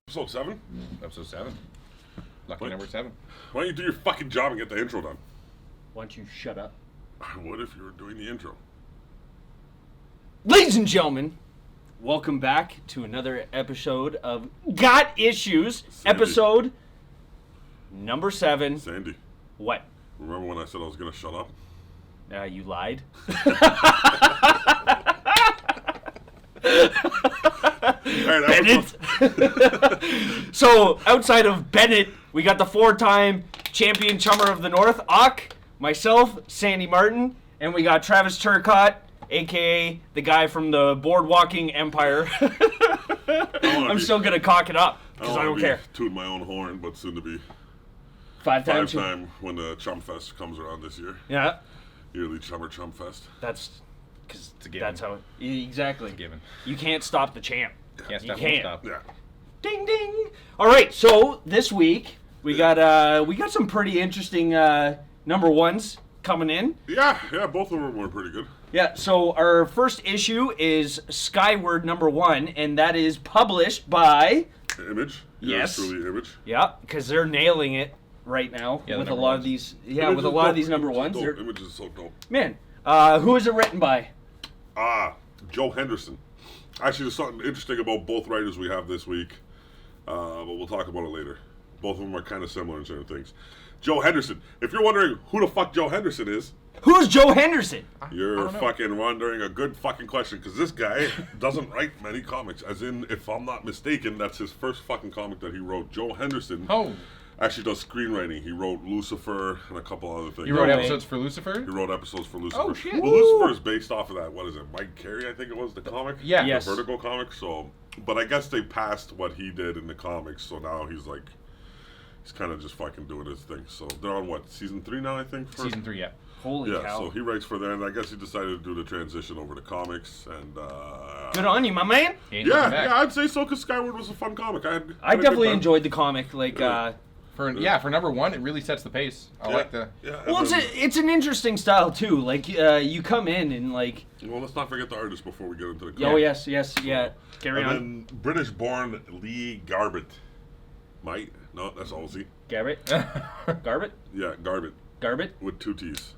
Episode 7? Episode 7. Lucky number 7. Why don't you do your fucking job and get the intro done? Why don't you shut up? I would if you were doing the intro. Ladies and gentlemen, welcome back to another episode of Got Issues, Sandy. episode number 7. Sandy, What? remember when I said I was going to shut up? You lied? Bennett. So, outside of Bennett, we got the 4-time champion chummer of the North, Ock, myself, Sandy Martin, and we got Travis Turcotte, a.k.a. the guy from the Boardwalking Empire. I'm still going to cock it up, because I don't care. Toot my own horn, but soon to be 5-time time when the Chum Fest comes around this year. Yeah, Yearly Chummer Chum Fest. that's because It's a given. that's how it, exactly. Given. You can't stop the champ. Can't You stop, can't. won't stop. Yeah. Ding ding. All right, so this week we got some pretty interesting number ones coming in. Yeah, both of them were pretty good. Yeah, so our first issue is Skyward number 1, and that is published by Image. Yes. Truly Image. yeah, because they're nailing it right now Yeah, the with a number lot ones. of these. Yeah, Image with a is lot dope. of these number Image is ones. dope. They're- Image is so dope. Man, who is it written by? Joe Henderson. Actually, there's something interesting about both writers we have this week, but we'll talk about it later. Both of them are kind of similar in certain things. Joe Henderson. If you're wondering who the fuck Joe Henderson is, Who's Joe Henderson? you're don't know. fucking wondering a good fucking question, because this guy doesn't write many comics. As in, if I'm not mistaken, that's his first fucking comic that he wrote. Joe Henderson Oh, actually does screenwriting. He wrote Lucifer and a couple other things. you wrote way. episodes for Lucifer? He wrote episodes for Lucifer. Oh, shit. Well, Lucifer is based off of that. What is it? Mike Carey, I think it was the comic. Yeah. Yes. The Vertigo comic. So, but I guess they passed what he did in the comics. So now he's kind of just fucking doing his thing. So they're on what, season 3 now? I think. Season 3, yeah. Holy Yeah. cow. So he writes for them. I guess he decided to do the transition over to comics. And Good on you, my man. He ain't looking back. yeah, I'd say so, because Skyward was a fun comic. I had a good definitely time. enjoyed the comic. Like, For number 1, it really sets the pace. I like the... Yeah. well, and then- it's an interesting style too. Like, you come in and like, well, let's not forget the artist before we get into the comic. oh yes, yeah. Carry And on, then British-born Lee Garbett. Might? No, that's Aussie. Garrett, Garbett, Yeah, Garbett. Garbett. With 2 T's.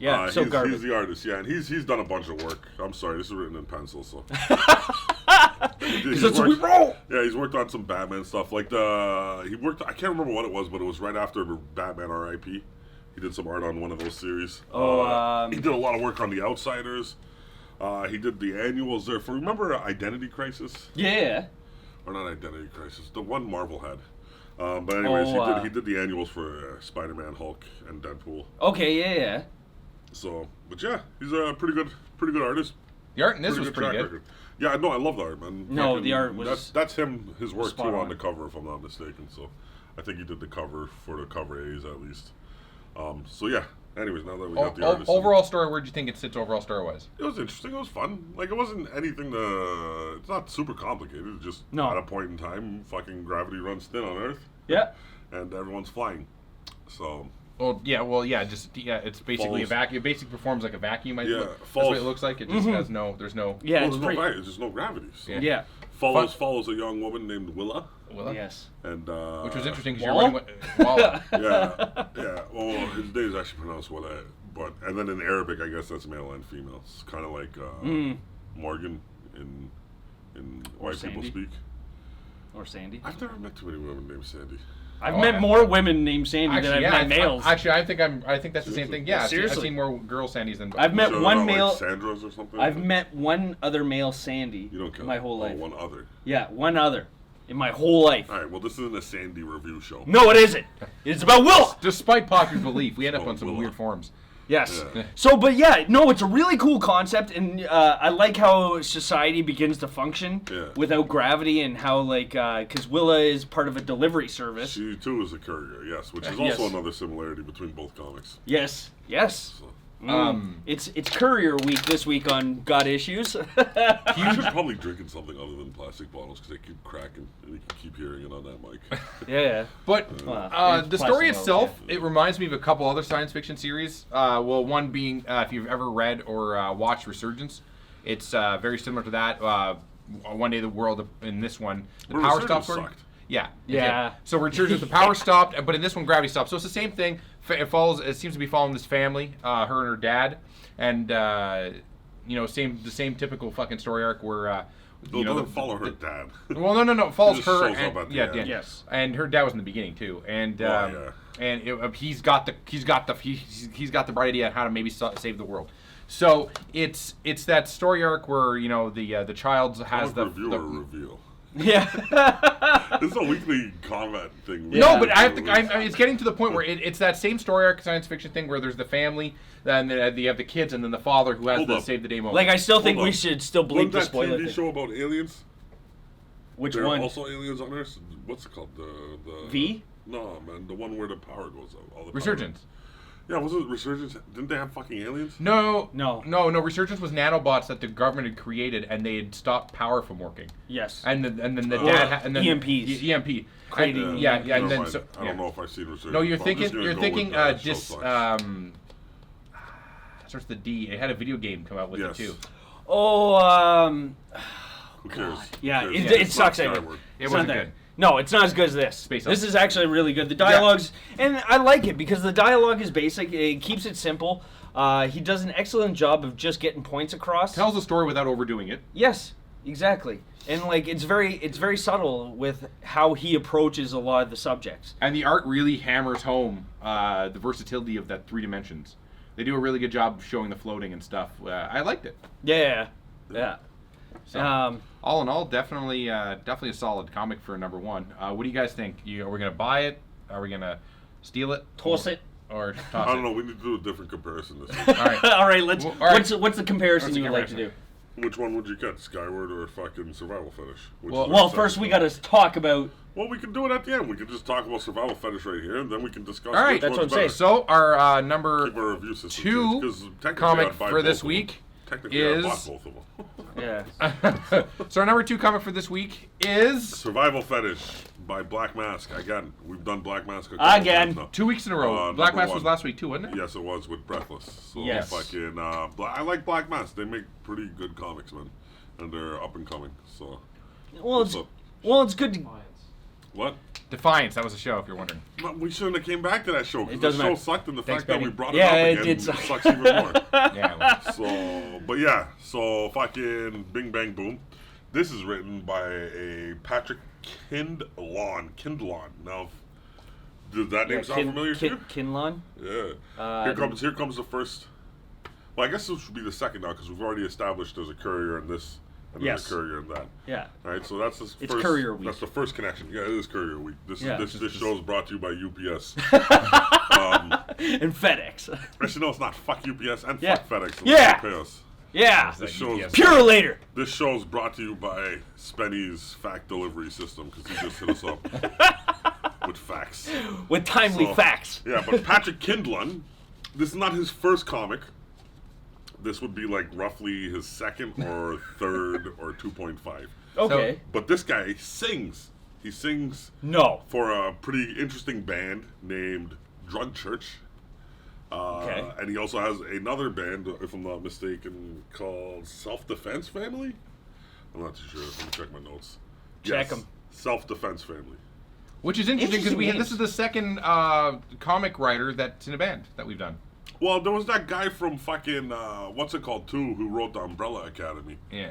Yeah, so he's Garbett. the artist, yeah, and he's done a bunch of work. I'm sorry, this is written in pencil, so. He's That's what we worked- roll. Yeah, he's worked on some Batman stuff. Like he worked. I can't remember what it was, but it was right after Batman R.I.P. He did some art on one of those series. He did a lot of work on The Outsiders. He did the annuals there for. Remember Identity Crisis? Yeah. Or not Identity Crisis? The one Marvel had. But anyways, he did the annuals for Spider-Man, Hulk, and Deadpool. Okay. Yeah. So, but yeah, he's a pretty good artist. The art in this was pretty track good. record. Yeah, no, I love the art, man. No, Fucking- the art was that's him, his work too spot on on. the cover, if I'm not mistaken. So, I think he did the cover for the cover A's at least. So yeah. Anyways, now that we got the artist, Overall story, where'd you think it sits overall story-wise? it was interesting. It was fun. Like, it wasn't anything it's not super complicated. It's just No. at a point in time, fucking gravity runs thin on Earth, Yeah. and everyone's flying. So. It's basically Follows- a vacuum. It basically performs like a vacuum. Yeah, That's what follows- it looks like. It just has there's no... Yeah. Well, It's there's pretty. no gravity. There's no gravity. So. Yeah. Yeah. Follows a young woman named Willa, Willa? Yes. and Which was interesting because you're Walla? running with... Walla. yeah. Well, his name is actually pronounced Willa, but and then in Arabic, I guess that's male and female. It's kind of like Morgan in white people Sandy. speak. Or Sandy. I've never met too many women named Sandy. I've Oh, met more women named Sandy Actually, than yeah, I've met males. I think that's the same thing. Yeah, Seriously. I've seen more girl Sandys than... I've met So one they're not male. like Sandra's or something. I've met one other male Sandy You don't count. my whole life. One other. Yeah, one other in my whole life. All right. Well, this isn't a Sandy review show. No, it isn't. It's about Willa. Despite popular belief, we end up Oh, on some Willa. weird forums. Yes. Yeah. So, but yeah, no, it's a really cool concept, and I like how society begins to function Yeah. without gravity, and how because Willa is part of a delivery service. She too is a courier. Yes, which is Yes. also another similarity between both comics. Yes. Yes. So. It's Courier Week this week on Got Issues. You should probably drinking something other than plastic bottles because they keep cracking and you can keep hearing it on that mic. yeah. But Well, the story plastic itself, bottles, it reminds me of a couple other science fiction series. Well, one being, if you've ever read or watched Resurgence, it's very similar to that. One day the world, in this one, the power Resurgence stops working. sucked. Yeah. Yeah. Okay. So Resurgence, the power stopped, but in this one, gravity stopped. So it's the same thing. It seems to be following this family, her and her dad, and the same typical fucking story arc where. It doesn't follow her dad. Well, no. It follows It just her shows and up at the end. Yes. and her dad was in the beginning too, and he's got the bright idea on how to maybe save the world. So it's that story arc where the child has the reveal. Yeah. This is a weekly combat thing. No, but it's getting to the point where it's that same story arc science fiction thing where there's the family, then you have the kids, and then the father who has the save the day moment. Like, I still think we should still bleep the spoiler Wasn't that TV show about aliens? Which there one? Are also aliens on Earth. What's it called? The V? No, man, the one where the power goes out. All the Resurgence. Yeah, was it Resurgence? Didn't they have fucking aliens? No. Resurgence was nanobots that the government had created, and they had stopped power from working. Yes. And then the dad and then EMPs. EMP. And then so I don't know if I've seen Resurgence. No, you're thinking starts the D. It had a video game come out with it too. Oh, who cares? Yeah, Who cares? it sucks. It wasn't good. No, it's not as good as this. This is actually really good. The dialogue's, and I like it because the dialogue is basic. It keeps it simple. He does an excellent job of just getting points across. Tells the story without overdoing it. Yes, exactly. And like it's very subtle with how he approaches a lot of the subjects. And the art really hammers home the versatility of that 3 dimensions. They do a really good job of showing the floating and stuff. I liked it. Yeah. So, all in all, definitely a solid comic for number 1. What do you guys think? Are we gonna buy it? Are we gonna steal it? Toss it? Or toss I don't it? know. We need to do a different comparison this week. All right. All right. Let's. Well, all right. What's the comparison you would like to do? Which one would you cut, Skyward or fucking Survival Fetish? Well, first we got to talk about. Well, we can do it at the end. We can just talk about Survival Fetish right here, and then we can discuss. All right, which that's what I'm saying. So our number Keep our review system 2 comic for this week is. I bought both of them. Yeah. So our number 2 comic for this week is Survival Fetish by Black Mask. Again, we've done Black Mask again. 2 weeks in a row. Black Mask was last week too, wasn't it? Yes, it was with Breathless. So yes. Fucking, I like Black Mask. They make pretty good comics, man, and they're up and coming. So. It's good. To... What? Defiance. That was a show, if you're wondering. No, we shouldn't have came back to that show because the doesn't show matter. sucked, and the Thanks, fact that Benny. we brought it up again did suck. sucks even more. Yeah. So fucking Bing Bang Boom. This is written by a Patrick Kindlon. Now, does that name sound familiar to you? Kinlon? Yeah. Here comes the first. Well, I guess this should be the second now because we've already established there's a courier in this. And there's a courier in that. Yeah. All right, so that's the It's first. Courier Week. That's the first connection. Yeah, it is Courier Week. This show is brought to you by UPS. And FedEx. Actually, no, it's not. Fuck UPS and Yeah. fuck FedEx. Yeah. Pay us. Yeah. This show's Pure later. This show is brought to you by Spenny's fact delivery system because he just hit us up with facts. With timely facts. Yeah, but Patrick Kindlon, this is not his first comic. This would be like roughly his second or third or 2.5. Okay. But this guy sings. He sings for a pretty interesting band named Drug Church. Okay. And he also has another band, if I'm not mistaken, called Self Defense Family. I'm not too sure. Let me check my notes. Check them. Self Defense Family. Which is interesting because this is the second comic writer that's in a band that we've done. Well, there was that guy from fucking, what's it called, too, who wrote the Umbrella Academy. Yeah.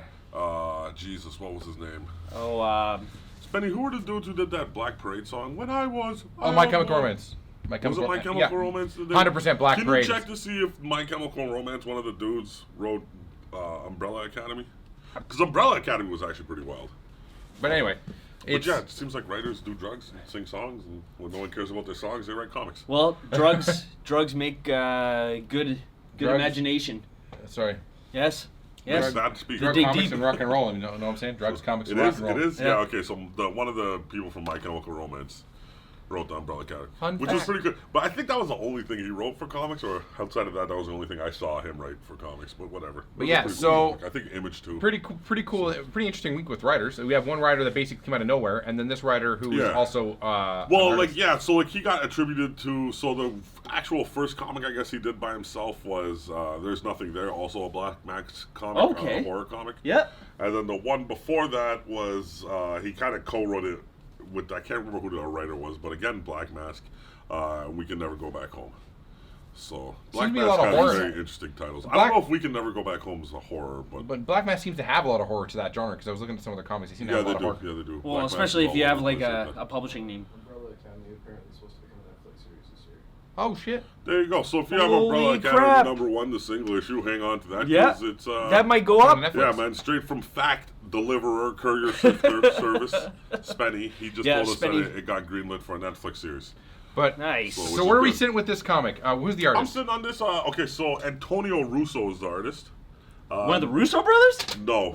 Jesus, what was his name? Oh, Spenny, who were the dudes who did that Black Parade song? When I was... My Chemical Romance. Was it My Chemical Romance? 100% Black Parade. Can you check to see if My Chemical Romance, one of the dudes, wrote Umbrella Academy? Because Umbrella Academy was actually pretty wild. But anyway... But yeah, it seems like writers do drugs and sing songs, and when no one cares about their songs, they write comics. Well, drugs make good imagination. Sorry. Yes. Yes. Drug comics and rock and roll. You know what I'm saying? Drugs, comics, and rock and roll. It is. Yeah. Okay. So one of the people from My Chemical Romance wrote the Umbrella Academy, which was pretty good. But I think that was the only thing he wrote for comics, or outside of that was the only thing I saw him write for comics. But whatever. But yeah, so cool. I think Image too. Pretty cool, pretty interesting week with writers. We have one writer that basically came out of nowhere, and then this writer who is also. So he got attributed to. So the actual first comic I guess he did by himself was There's Nothing There, also a Black Max comic, a horror comic. Yeah. And then the one before that was he kind of co-wrote it with I can't remember who the writer was, but again, Black Mask. We Can Never Go Back Home. So Black Mask has very interesting titles. I don't know if We Can Never Go Back Home is a horror, but Black Mask seems to have a lot of horror to that genre because I was looking at some of their comics. They seem to have a lot of horror. Yeah, they do. Well, Black especially if you have like a publishing name. Umbrella Academy apparently supposed to become a Netflix series this year. Oh shit! There you go. So if you have Umbrella Academy #1, the single issue, hang on to that. Yeah, it's that might go up. Yeah, man, straight from Fact Deliverer Courier Service, Spenny. He just told us that it got greenlit for a Netflix series. But nice. So where are we sitting with this comic? Who's the artist? I'm sitting on this. Okay, so Antonio Russo is the artist. One of the Russo brothers? No.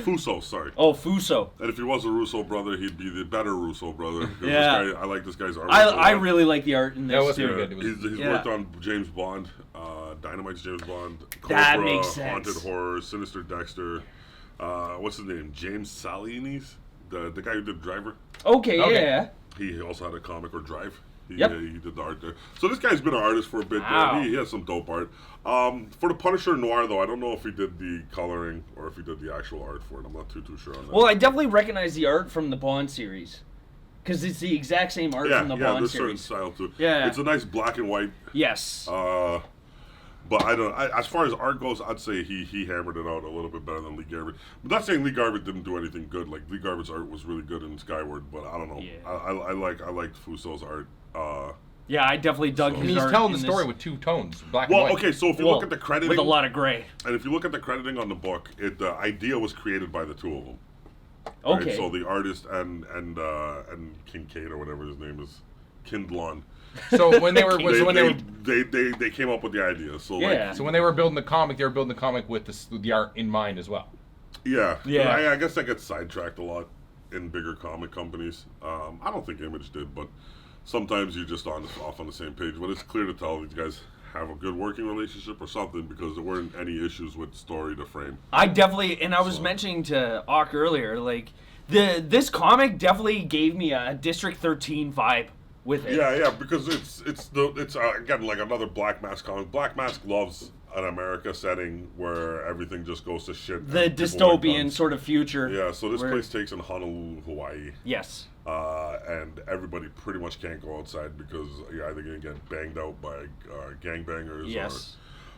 Fuso, sorry. Oh, Fuso. And if he was a Russo brother, he'd be the better Russo brother. Yeah. This guy, I like this guy's art. I really like the art in this. That was pretty good. He's worked on James Bond, Dynamite's James Bond, Cobra, that makes sense. Haunted Horror, Sinister Dexter. What's his name? James Salinis, the guy who did Driver. Okay, yeah. He also had a comic or Drive. He did the art there. So this guy's been an artist for a bit. Wow. He has some dope art. For the Punisher Noir, though, I don't know if he did the coloring or if he did the actual art for it. I'm not too sure on that. Well, I definitely recognize the art from the Bond series. Because it's the exact same art from the Bond series. Yeah, there's certain style to it. Yeah. It's a nice black and white. Yes. But as far as art goes, I'd say he hammered it out a little bit better than Lee Garbett. I'm not saying Lee Garbett didn't do anything good. Like Lee Garbett's art was really good in Skyward, but I don't know. Yeah. I liked Fuso's art. Yeah, I definitely dug his art. He's telling the story with two tones, black and white. Well, okay, so if you look at the crediting, with a lot of gray, and if you look at the crediting on the book, the idea was created by the two of them. Okay. Right? So the artist and Kincaid or whatever his name is, Kindlon. So when they were they came up with the idea. So so when they were building the comic, they were building the comic with the art in mind as well. Yeah. Yeah. I guess that gets sidetracked a lot in bigger comic companies. I don't think Image did, but sometimes you're just off on the same page. But it's clear to tell these guys have a good working relationship or something because there weren't any issues with story to frame. I definitely, and I was mentioning to Ock earlier, like this comic definitely gave me a District 13 vibe with it. Yeah, because it's again like another Black Mask comic. Black Mask loves an America setting where everything just goes to shit. The dystopian sort of future. Yeah, so this place takes in Honolulu, Hawaii. Yes. And everybody pretty much can't go outside because you're either going to get banged out by gangbangers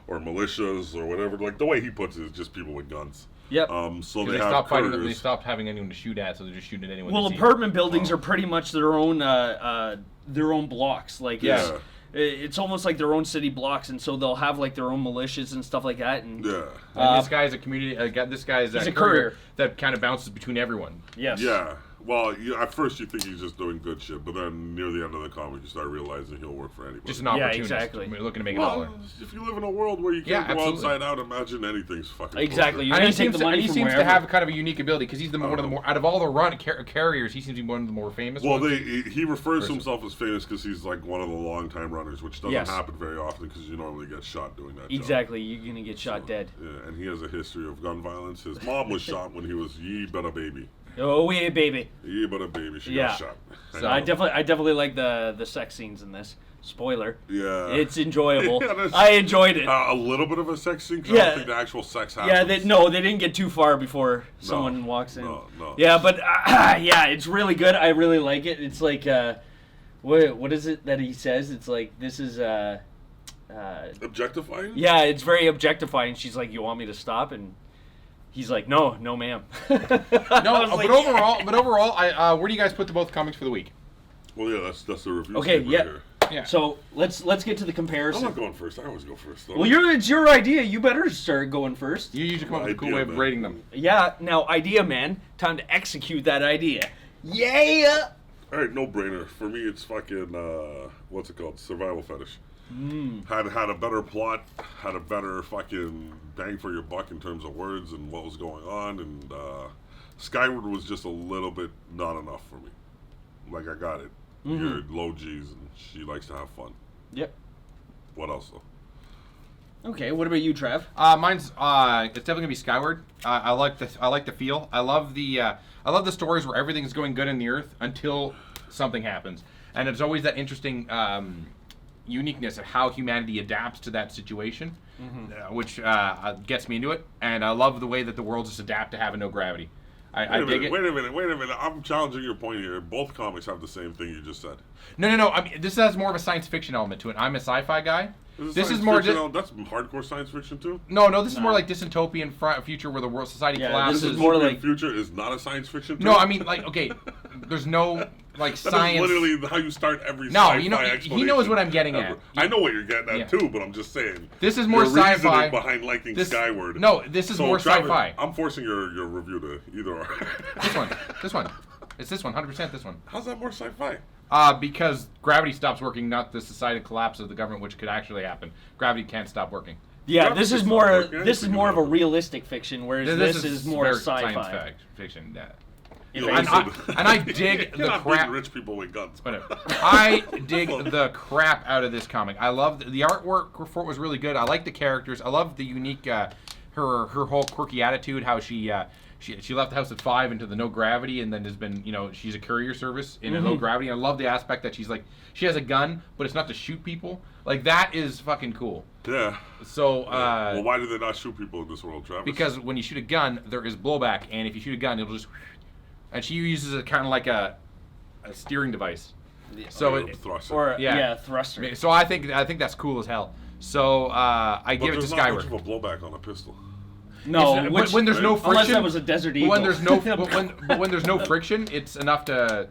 or militias or whatever. Like the way he puts it is just people with guns. Yep. So they stopped fighting them. They stopped having anyone to shoot at, so they're just shooting at anyone. Well, apartment buildings are pretty much their own blocks. Like it's almost like their own city blocks, and so they'll have like their own militias and stuff like that. And and this guy's a community. This guy's a courier that kind of bounces between everyone. Yes. Yeah. Well, at first you think he's just doing good shit, but then near the end of the comic you start realizing he'll work for anybody. Just an opportunist. Yeah, exactly. Looking to make a dollar. If you live in a world where you can't go outside out, imagine anything's fucking exactly. And he seems to have kind of a unique ability because he's one of the more out of all the carriers. He seems to be one of the more famous. Well, he refers to himself as famous because he's like one of the long-time runners, which doesn't happen very often because you normally get shot doing that. Exactly, you're gonna get shot dead. Yeah, and he has a history of gun violence. His mom was shot when he was but a baby. Oh yeah, baby. Yeah, but a baby. She got shot. So I definitely like the sex scenes in this. Spoiler. Yeah. It's enjoyable. I enjoyed it. A little bit of a sex scene. I don't think the actual sex happens. Yeah, they didn't get too far before someone walks in. No. Yeah, but it's really good. I really like it. It's like what is it that he says? It's like this is objectifying? Yeah, it's very objectifying. She's like, "You want me to stop?" And he's like, "No, ma'am." But overall, where do you guys put both comics for the week? Well, yeah, that's the review. Okay, here. Yeah. So let's get to the comparison. I'm not going first. I always go first. Well, it's your idea. You better start going first. You usually come up with a cool way of rating them. Yeah. Now, idea man, time to execute that idea. Yeah. All right, no brainer for me. It's fucking what's it called? Survival Fetish. Had a better plot, had a better fucking bang for your buck in terms of words and what was going on, and Skyward was just a little bit not enough for me. Like I got it. You're low G's and she likes to have fun. Yep. What else though? Okay, what about you, Trav? Mine's it's definitely gonna be Skyward. I like the feel. I love the stories where everything's going good in the Earth until something happens, and it's always that interesting uniqueness of how humanity adapts to that situation, which gets me into it. And I love the way that the world just adapt to having no gravity. I dig it. Wait a minute. I'm challenging your point here. Both comics have the same thing you just said. No. I mean, this has more of a science fiction element to it. I'm a sci-fi guy. This is more that's hardcore science fiction too. No. This is more like dystopian future where the world society collapses. This is more like future is not a science fiction. No, I mean like okay, there's no like science. That's literally how you start every. No, sci-fi he knows what I'm getting at. I know what you're getting at too, but I'm just saying. This is more sci-fi. Behind liking Skyward. No, this is more sci-fi. I'm forcing your review to either or. This one. It's this one. 100% this one. How's that more sci-fi? Because gravity stops working, not the societal collapse of the government, which could actually happen. Gravity can't stop working. Yeah, this is more of a realistic fiction, whereas this is more sci-fi. Science fiction. Yeah. And I dig the crap. Rich people with guns. I dig the crap out of this comic. I love the artwork for it was really good. I like the characters. I love the unique her whole quirky attitude. How she left the house at 5 into the no gravity, and then has been she's a courier service in a low gravity. I love the aspect that she's like she has a gun, but it's not to shoot people. Like that is fucking cool. Yeah. So. Well, why do they not shoot people in this world, Travis? Because when you shoot a gun, there is blowback, and if you shoot a gun, it'll just. And she uses it kind of like a steering device. So thruster. Thruster. So I think that's cool as hell. So I give it to Skyward. There's not much of a blowback on a pistol. No, when there's no friction. Unless that was a Desert Eagle. When there's no when there's no friction, it's enough to.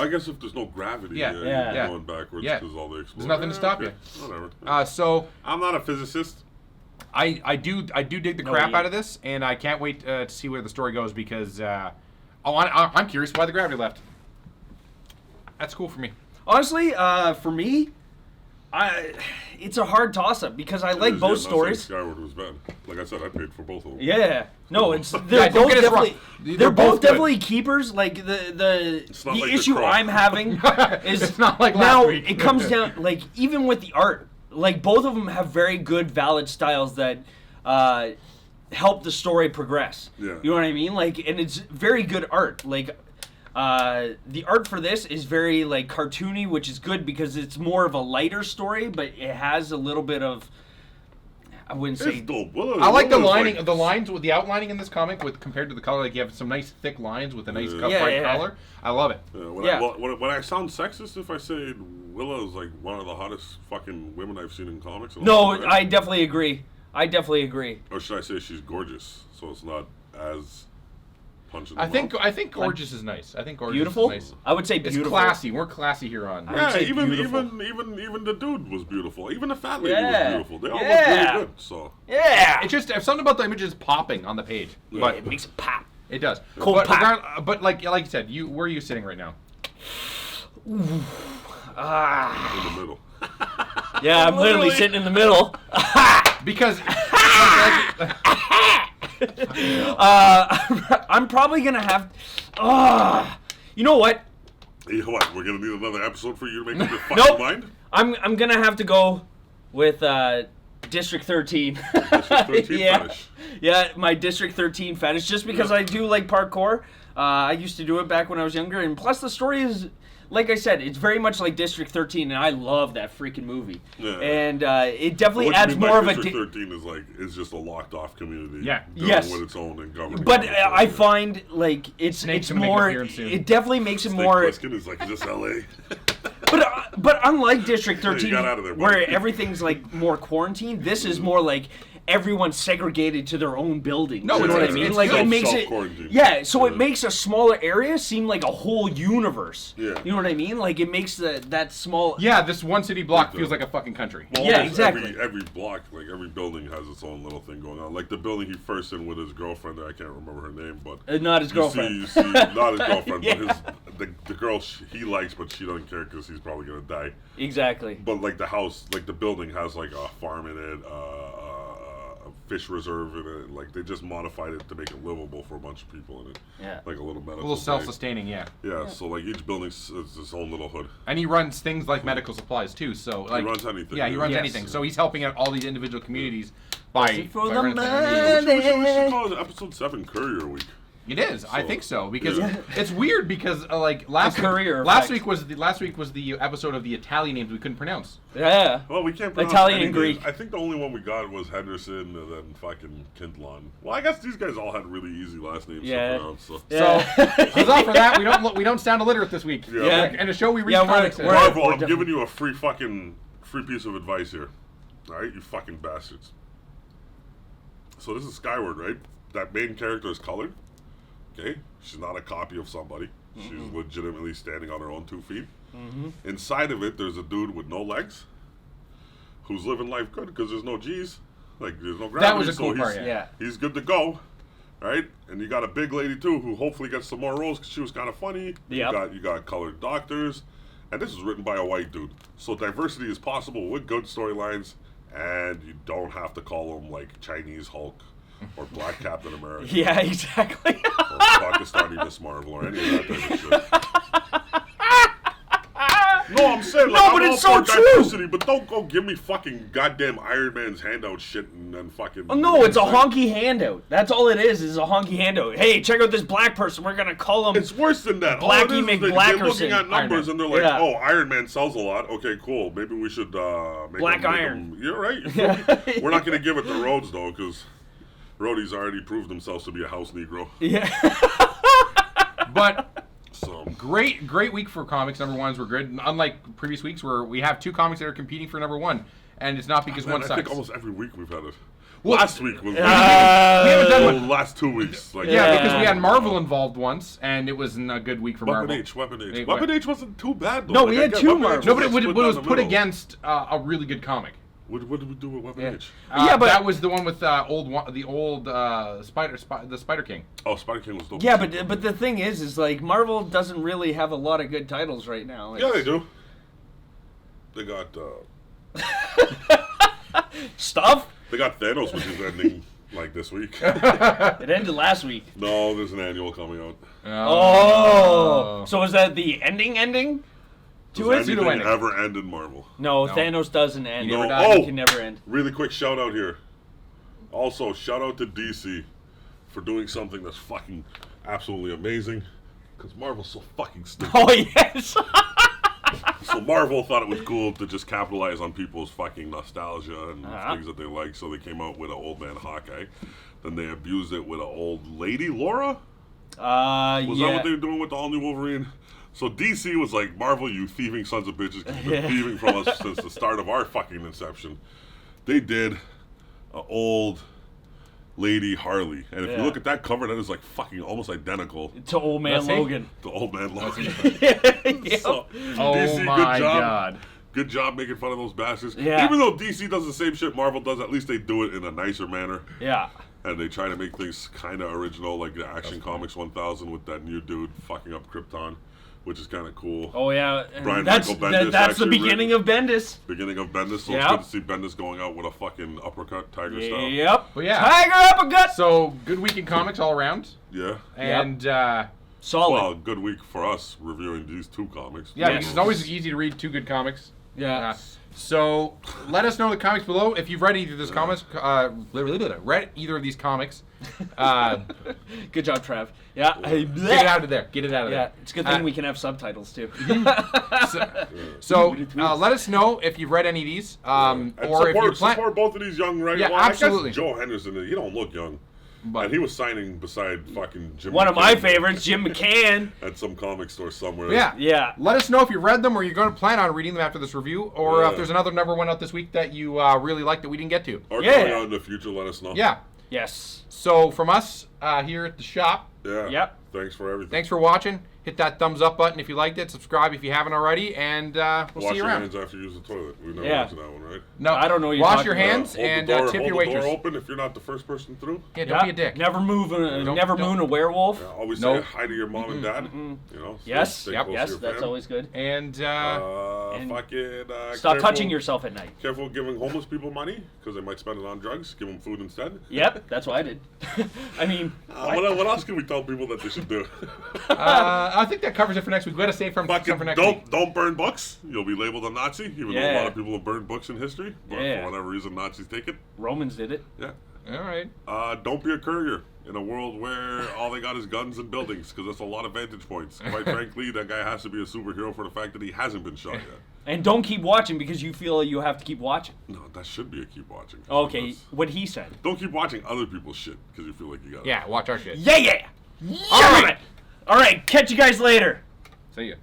I guess if there's no gravity, you're going backwards because all the explosions. There's nothing to stop you. Whatever. So I'm not a physicist. I do dig the crap out of this, and I can't wait to see where the story goes because I'm curious why the gravity left. That's cool for me. Honestly, for me, it's a hard toss-up because I like both stories. Skyward was bad. Like I said, I paid for both of them. Yeah, no, they're both definitely keepers. Like the issue I'm having is it's not like now last week. It comes down like even with the art, like both of them have very good, valid styles that help the story progress. Yeah. You know what I mean? Like, and it's very good art. Like. The art for this is very like cartoony, which is good because it's more of a lighter story, but it has a little bit of I wouldn't say. I like the lining, the lines with the outlining in this comic with compared to the color. Like you have some nice thick lines with a nice bright color. I love it. When I sound sexist if I say Willa is like one of the hottest fucking women I've seen in comics. No, I definitely agree. Or should I say she's gorgeous? So it's not as. I think gorgeous is nice. I think gorgeous beautiful? is nice. I would say beautiful. It's classy. We're classy here on. Yeah, even the dude was beautiful. Even the fat lady was beautiful. They all look really good. So it's just something about the images popping on the page. Yeah. But it makes it pop. It does. Cool pop. But like you said, where are you sitting right now? In the middle. Yeah, I'm literally sitting in the middle. Because I'm probably gonna have. You know what? You know what? We're gonna need another episode for you to make up your fucking mind. I'm gonna have to go with District 13. District 13 fetish. Yeah, my District 13 fetish. Just because I do like parkour. I used to do it back when I was younger, and plus the story is. Like I said, it's very much like District 13, and I love that freaking movie. Yeah. And it definitely adds more of a. District 13 is just a locked off community. Yeah. Yes. With its own and government. But I find like it's more. It definitely makes it more. Plissken is like, is this LA? But unlike District 13, got out of there, where everything's like more quarantined, this is more like everyone's segregated to their own building. No, you know what I mean? Like it makes it. Yeah, so it makes a smaller area seem like a whole universe. Yeah. You know what I mean? Like it makes that small. Yeah, this one city block feels like a fucking country. Well, yeah, exactly. Every block, like every building has its own little thing going on. Like the building he first in with his girlfriend, I can't remember her name, but not his girlfriend. You see, not his girlfriend, Yeah. but the girl he likes, but she doesn't care because he's probably gonna die. Exactly. But like the house, like the building has like a farm in it, fish reserve in it. Like they just modified it to make it livable for a bunch of people in it. Yeah. Like a little medical. A little self-sustaining, yeah. Yeah. So like each building is its own little hood. And he runs things like medical supplies too. So like he runs anything. Yeah, he runs anything. So he's helping out all these individual communities by for the running money. We should call it episode 7 Courier Week. It is. I think so because it's weird because like last week was the episode of the Italian names we couldn't pronounce. Yeah. Well, we can't pronounce Italian any and Greek. names. I think the only one we got was Henderson and then fucking Kindlon. Well, I guess these guys all had really easy last names to pronounce. So huzzah for that. We don't sound illiterate this week. Yeah. And a show we read comics in. Marvel, I'm giving you a free piece of advice here. All right, you fucking bastards. So this is Skyward, right? That main character is colored. Okay, she's not a copy of somebody. She's legitimately standing on her own 2 feet. Inside of it, there's a dude with no legs who's living life good because there's no G's. Like, there's no gravity. That was a cool part, He's good to go, right? And you got a big lady, too, who hopefully gets some more roles because she was kind of funny. Yep. You got colored doctors. And this was written by a white dude. So diversity is possible with good storylines, and you don't have to call them, like, Chinese Hulk or Black Captain America. Yeah, exactly. Or Pakistani Miss Marvel or any of that type of shit. No, I'm saying, like, but I'm it's all so for true. diversity, but don't go give me fucking goddamn Iron Man's handout shit and then fucking... Oh, no, it's a honky handout. That's all it is a honky handout. Hey, check out this black person. We're going to call him... It's worse than that. Blackie They're looking at McBlackerson. numbers and they're like, oh, Iron Man sells a lot. Okay, cool. Maybe we should make Black him, Iron. You're right. We're not going to give it to Rhodes, though, because Rhodey's already proved themselves to be a house Negro. Yeah. But... So Great week for comics. Number ones were good. Unlike previous weeks where we have 2 comics that are competing for number 1, and it's not because one I sucks. think almost every week we've had it. Well, last week was we haven't done one. last 2 weeks. Like, because we had Marvel involved once, and it wasn't a good week for Marvel. Weapon H wasn't too bad though. No, we had 2 Marvel. No, but it was put against a really good comic. What did we do with Weapon H? But that was the one with the old Spider King. Oh, Spider King was dope. Yeah, but the thing is like Marvel doesn't really have a lot of good titles right now. Yeah, they do. They got Stuff. They got Thanos, which is ending like this week. It ended last week. No, there's an annual coming out. Oh. So is that the ending? Does anything ever end in Marvel? No, Thanos doesn't end. He can never end. Really quick shout out here. Also, shout out to DC for doing something that's fucking absolutely amazing. Because Marvel's so fucking stupid. Oh, yes. So Marvel thought it was cool to just capitalize on people's fucking nostalgia and things that they like. So they came out with an old man Hawkeye. Then they abused it with an old lady Laura. Was that what they were doing with the all new Wolverine? So DC was like, Marvel, you thieving sons of bitches, because you've been thieving from us since the start of our fucking inception. They did an old lady Harley. And if you look at that cover, that is like fucking almost identical. To Old Man Logan. To Old Man Logan. Yep. So, oh DC, my God. Good job making fun of those bastards. Yeah. Even though DC does the same shit Marvel does, at least they do it in a nicer manner. Yeah. And they try to make things kind of original, like the Action Comics 1000 with that new dude fucking up Krypton, which is kind of cool. Oh, yeah. Brian That's Michael Bendis the actually beginning of Bendis. Beginning of Bendis, so it's good to see Bendis going out with a fucking uppercut, tiger style. Yep. Well, yeah. Tiger uppercut. So, good week in comics all around. Yeah. And, solid. Well, good week for us reviewing these 2 comics. Yeah, because it's always easy to read 2 good comics. Yeah. So, let us know in the comments below if you've read either of these comics. Read either of these comimics. Good job, Trav. Yeah. Get it out of there. Get it out of there. Yeah, it's a good thing we can have subtitles too. So let us know if you've read any of these, or if you support both of these young writers. Yeah, well, absolutely. I guess Joe Henderson, he don't look young. But and he was signing beside fucking Jim One McCann of my favorites, Jim McCann. at some comic store somewhere. Yeah. Let us know if you read them or you're going to plan on reading them after this review, or if there's another number 1 out this week that you really like that we didn't get to. Or coming out in the future, let us know. Yeah. Yes. So from us here at the shop. Yeah. Yep. Thanks for everything. Thanks for watching. Hit that thumbs up button if you liked it. Subscribe if you haven't already, and we'll see you around. Wash your hands after you use the toilet. We never mentioned that one, right? No, I don't know. Wash your hands and hold tip the your door waitress. open if you're not the first person through. Yeah, don't be a dick. Never moon a werewolf. Yeah, always say hi to your mom and dad. You know. Yes. Stay Yep. close to Yes. your That's fam. always good. And Stop touching yourself at night. Careful giving homeless people money because they might spend it on drugs. Give them food instead. Yep. That's what I did. I mean. What else can we tell people that they should do? I think that covers it for next week. We got to save from for next week. Don't burn books. You'll be labeled a Nazi, even though a lot of people have burned books in history. But for whatever reason, Nazis take it. Romans did it. Yeah. All right. Don't be a courier in a world where all they got is guns and buildings, because that's a lot of vantage points. Quite frankly, that guy has to be a superhero for the fact that he hasn't been shot yet. And don't keep watching because you feel you have to keep watching. No, that should be a keep watching. Okay, what he said. Don't keep watching other people's shit because you feel like you got it. Yeah, watch our shit. Yeah. All right. Catch you guys later. See ya.